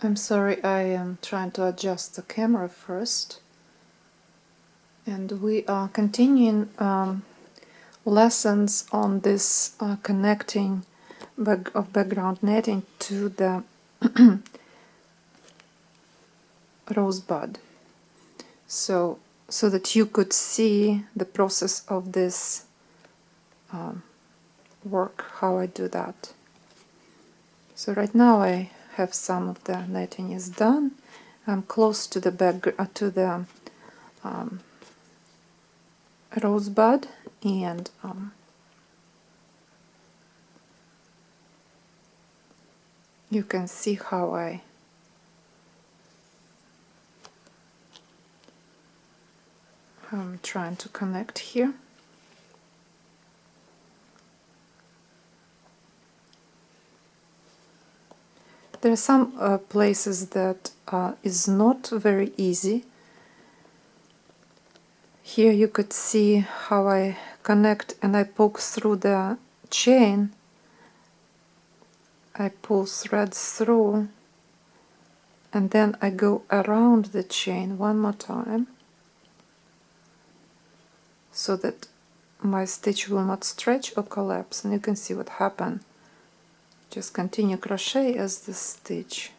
I'm sorry, I am trying to adjust the camera first. And we are continuing lessons on this connecting of background netting to the rosebud. So that you could see the process of this work, how I do that. So right now I have some of the netting is done. I'm close to the rosebud, and you can see how I'm trying to connect here. There are some places that is not very easy. Here you could see how I connect and I poke through the chain. I pull threads through and then I go around the chain one more time so that my stitch will not stretch or collapse, and you can see what happened. Just continue crochet as the stitch,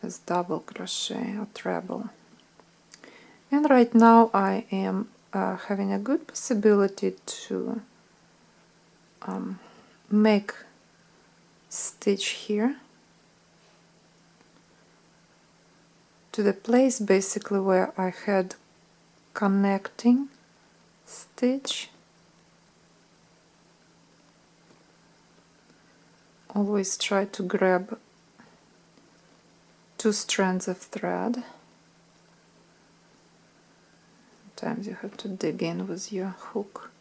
as double crochet or treble. And right now I am having a good possibility to make stitch here to the place basically where I had connecting stitch. Always try to grab 2 strands of thread. Sometimes you have to dig in with your hook.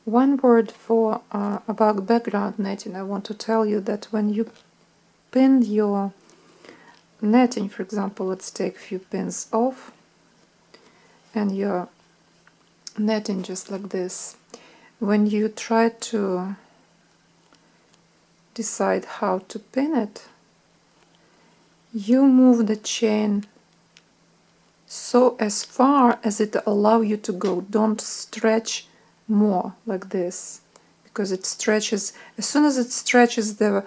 One word for about background netting. I want to tell you that when you pin your netting, for example, let's take a few pins off, and you're netting just like this. When you try to decide how to pin it, you move the chain so as far as it allows you to go. Don't stretch more like this, because it stretches. As soon as it stretches the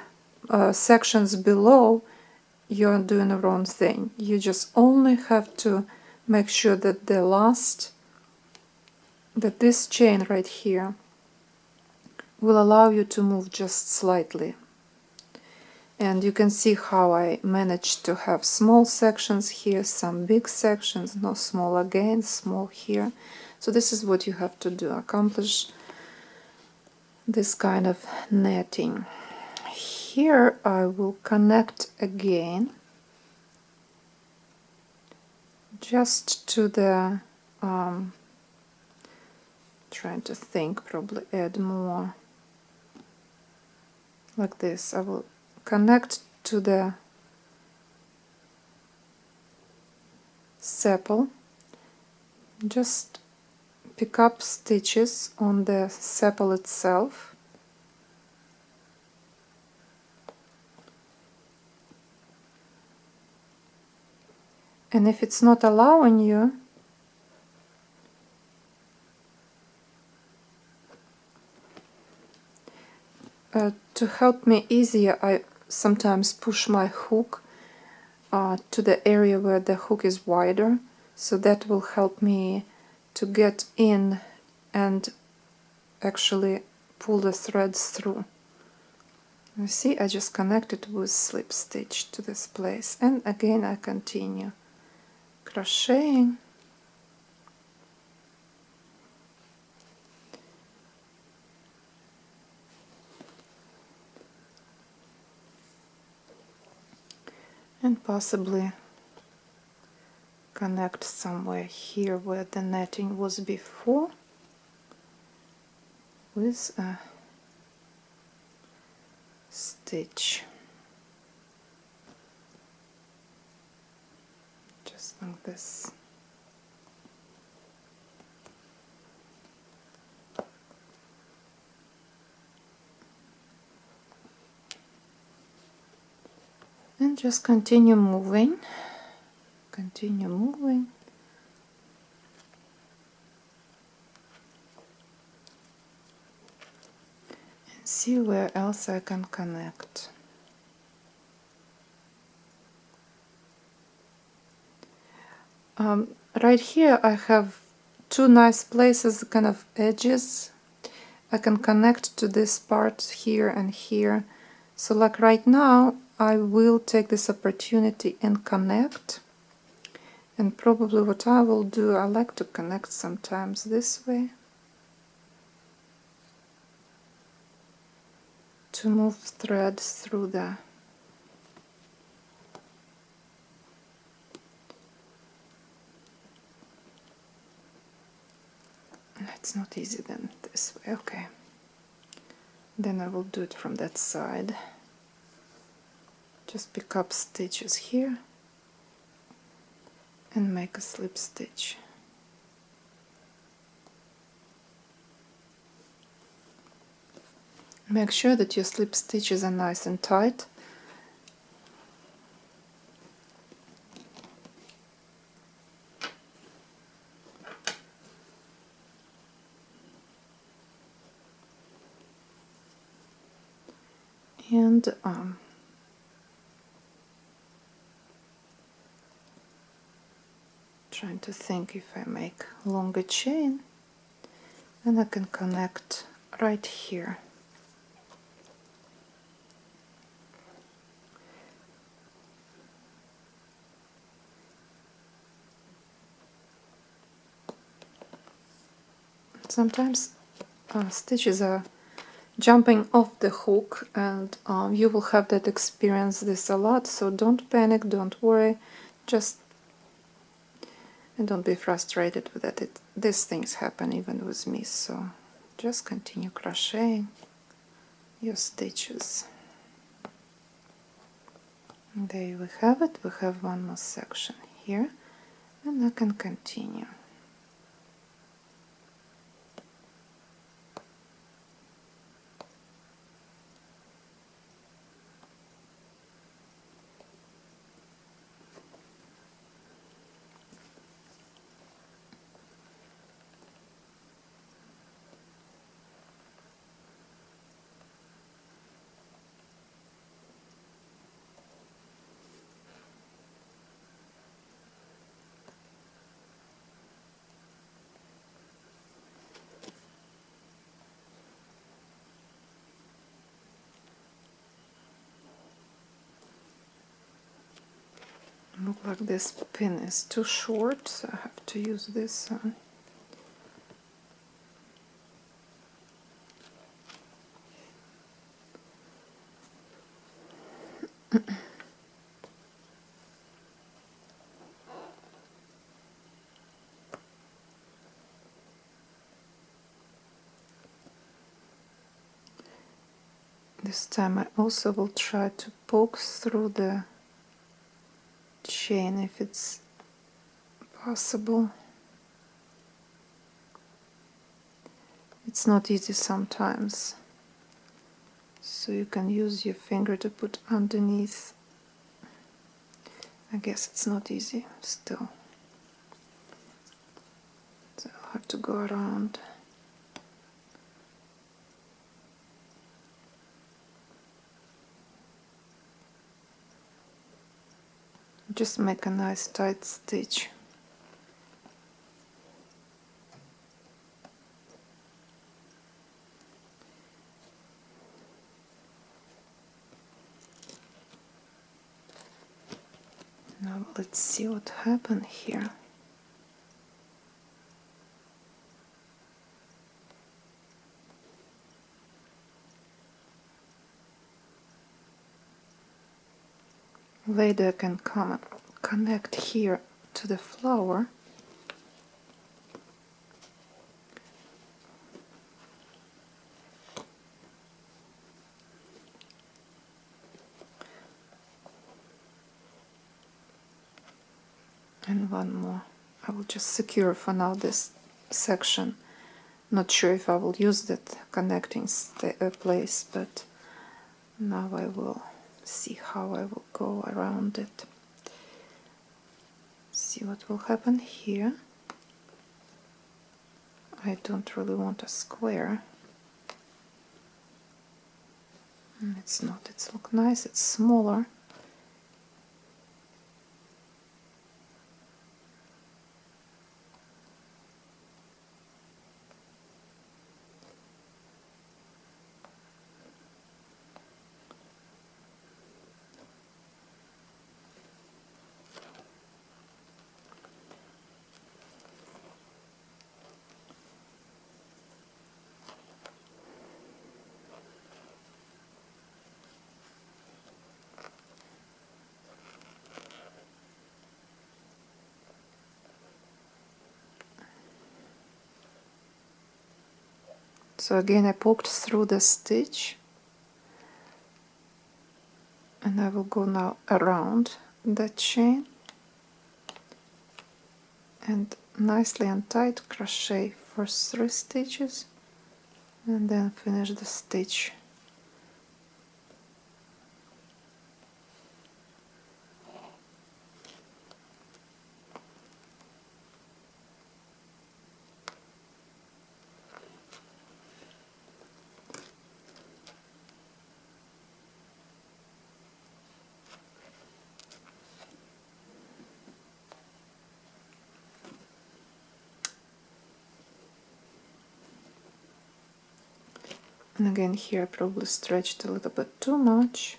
sections below, you're doing the wrong thing. You just only have to make sure that that this chain right here will allow you to move just slightly. And you can see how I managed to have small sections here, some big sections, no small again, small here. So this is what you have to do, accomplish this kind of netting. Here I will connect again just to the, trying to think, probably add more like this. I will connect to the sepal, just pick up stitches on the sepal itself, and if it's not allowing you, to help me easier, I sometimes push my hook to the area where the hook is wider, so that will help me to get in and actually pull the threads through. You see, I just connected with slip stitch to this place, and again I continue crocheting. possibly connect somewhere here where the netting was before with a stitch, just like this. And just continue moving, continue moving. And see where else I can connect. Right here I have two nice places, kind of edges. I can connect to this part here and here. So like right now, I will take this opportunity and connect. And probably what I will do, I like to connect sometimes this way, to move threads through the it's not easy then this way. Okay, then I will do it from that side. Just pick up stitches here and make a slip stitch. Make sure that your slip stitches are nice and tight. And trying to think, if I make longer chain, and I can connect right here. Sometimes stitches are jumping off the hook, and you will have that experience this a lot, so don't panic, don't worry, just and don't be frustrated with that. These things happen even with me, so just continue crocheting your stitches. And there we have it. We have one more section here, and I can continue. Look like this pin is too short, so I have to use this one. This time I also will try to poke through the chain if it's possible. It's not easy sometimes, so you can use your finger to put underneath. I guess it's not easy still, so I'll have to go around. Just make a nice tight stitch. Now let's see what happened here. Later I can connect here to the flower. And one more. I will just secure for now this section. Not sure if I will use that connecting place, but now I will see how I will go around it. See what will happen here. I don't really want a square. It's not, it's look nice, it's smaller. So again I poked through the stitch, and I will go now around that chain and nicely untied crochet first 3 stitches and then finish the stitch. And again here I probably stretched a little bit too much.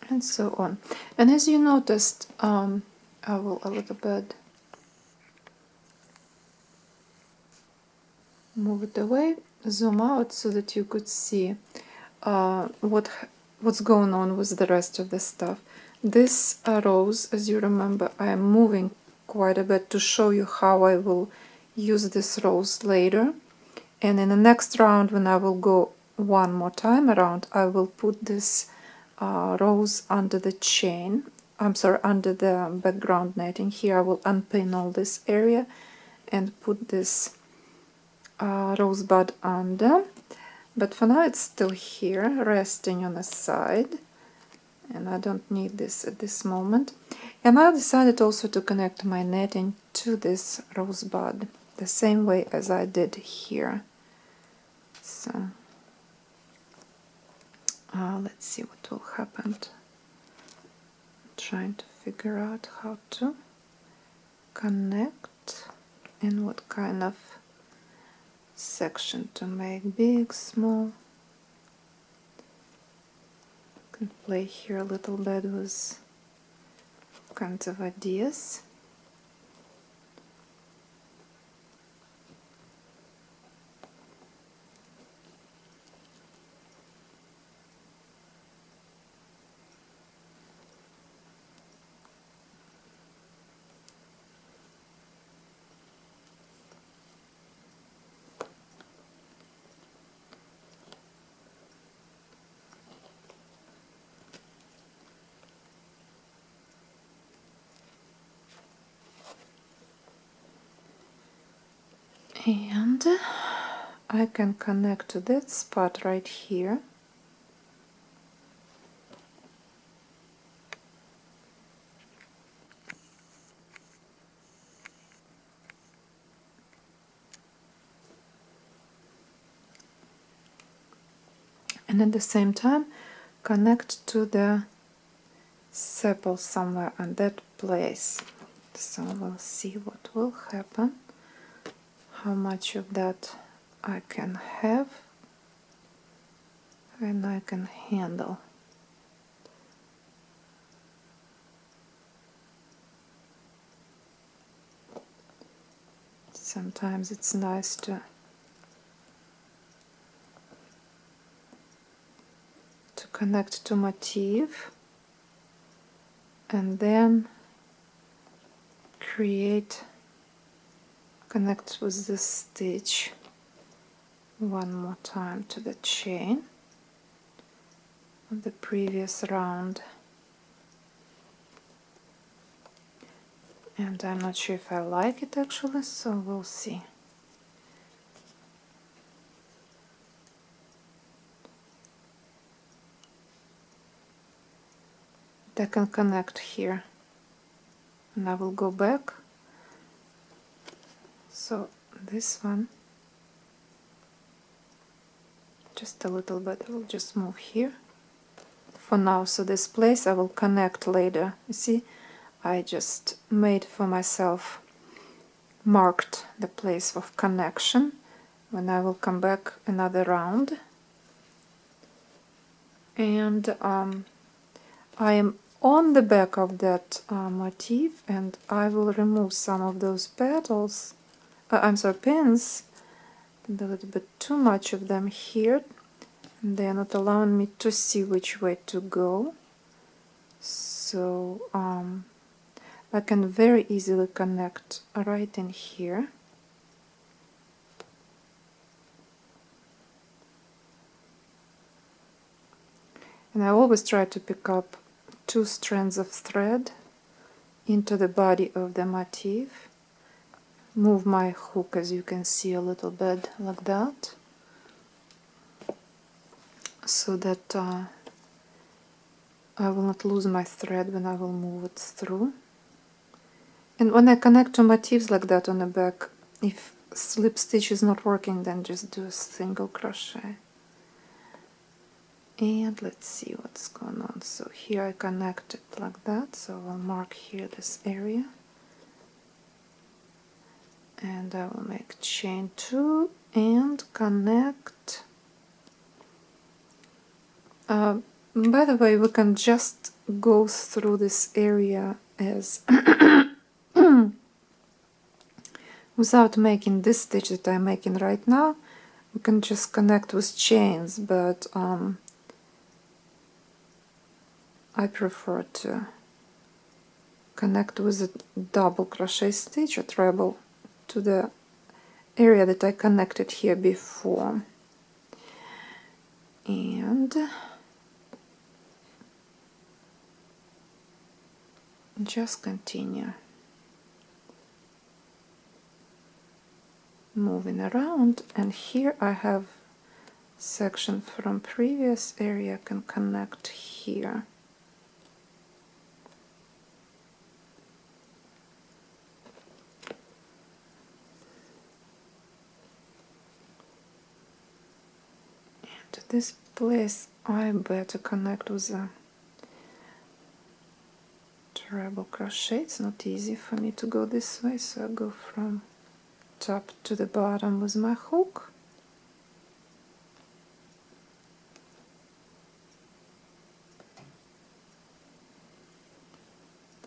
And so on. And as you noticed, I will a little bit move it away, zoom out so that you could see what's going on with the rest of the stuff. This rose, as you remember, I am moving quite a bit to show you how I will use this rose later. And in the next round, when I will go one more time around, I will put this rose under the chain. I'm sorry, under the background netting. Here I will unpin all this area and put this rosebud under. But for now it's still here, resting on the side. And I don't need this at this moment. And I decided also to connect my netting to this rosebud, the same way as I did here. So let's see what will happen. I'm trying to figure out how to connect and what kind of section to make, big, small. I can play here a little bit with kinds of ideas. And I can connect to that spot right here. and at the same time connect to the sepal somewhere on that place. So we'll see what will happen, how much of that I can have and I can handle. Sometimes it's nice to connect to motif and then connect with this stitch one more time to the chain of the previous round. And I'm not sure if I like it actually, so we'll see. I can connect here, and I will go back. So this one, just a little bit, I will just move here for now. So this place I will connect later. You see, I just made for myself, marked the place of connection when I will come back another round. And I am on the back of that motif, and I will remove some of those petals, pins, and a little bit too much of them here, and they are not allowing me to see which way to go. So I can very easily connect right in here. And I always try to pick up 2 strands of thread into the body of the motif. Move my hook, as you can see, a little bit like that, so that I will not lose my thread when I will move it through. And when I connect to motifs like that on the back, if slip stitch is not working, then just do a single crochet. And let's see what's going on. So here I connect it like that, so I'll mark here this area. And I will make chain 2 and connect. By the way, we can just go through this area as without making this stitch that I'm making right now. We can just connect with chains, but I prefer to connect with a double crochet stitch or treble to the area that I connected here before. And just continue moving around, and here I have section from previous area I can connect here. And this place I better connect with a treble crochet. It's not easy for me to go this way, so I go from top to the bottom with my hook.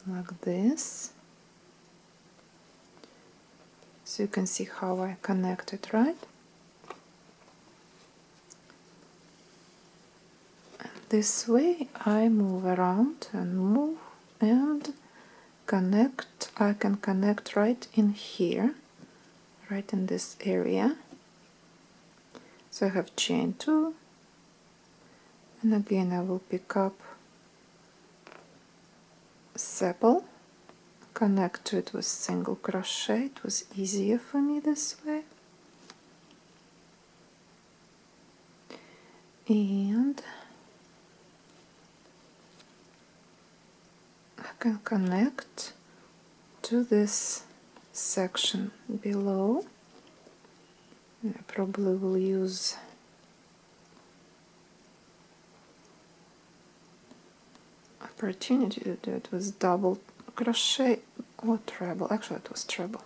Like this. So you can see how I connect it, right? And this way I move around and move and connect. I can connect right in here, right in this area. So I have chain 2, and again I will pick up sepal, connect to it with single crochet. It was easier for me this way. And I can connect to this section below. I probably will use opportunity to do it with double crochet or treble. Actually it was treble.